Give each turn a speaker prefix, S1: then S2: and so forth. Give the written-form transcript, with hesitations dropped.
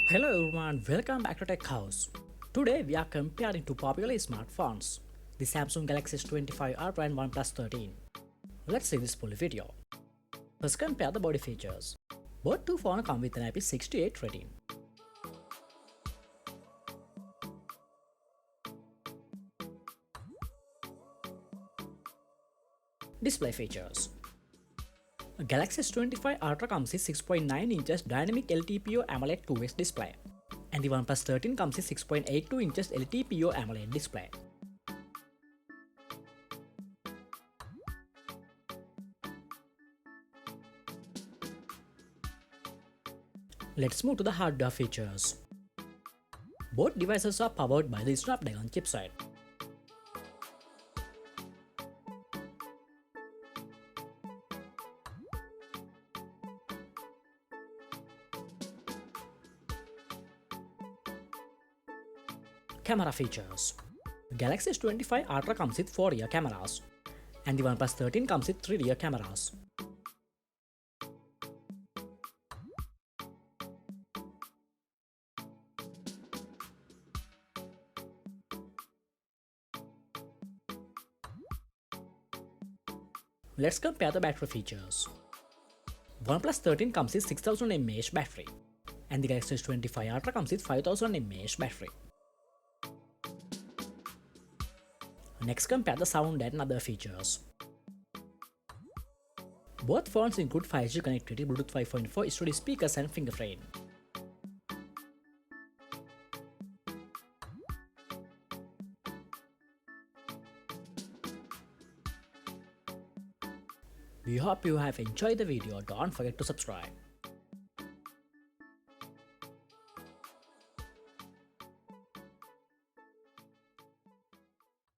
S1: Hello everyone, welcome back to Tech House. Today we are comparing two popular smartphones, the Samsung Galaxy S25 Ultra and OnePlus 13. Let's see this full video. First compare the body features. Both two phones come with an IP68 rating. Display features. Galaxy S25 Ultra comes with 6.9 inches Dynamic LTPO AMOLED 2x display, and the OnePlus 13 comes with 6.82 inches LTPO AMOLED display. Let's move to the hardware features. Both devices are powered by the Snapdragon chipset. Camera features. The Galaxy S25 Ultra comes with 4 rear cameras, and the OnePlus 13 comes with 3 rear cameras. Let's compare the battery features. OnePlus 13 comes with 6000 mAh battery, and the Galaxy S25 Ultra comes with 5000 mAh battery. Next, compare the sound and other features. Both phones include 5G connectivity, Bluetooth 5.4, studio speakers and fingerprint. We hope you have enjoyed the video. Don't forget to subscribe.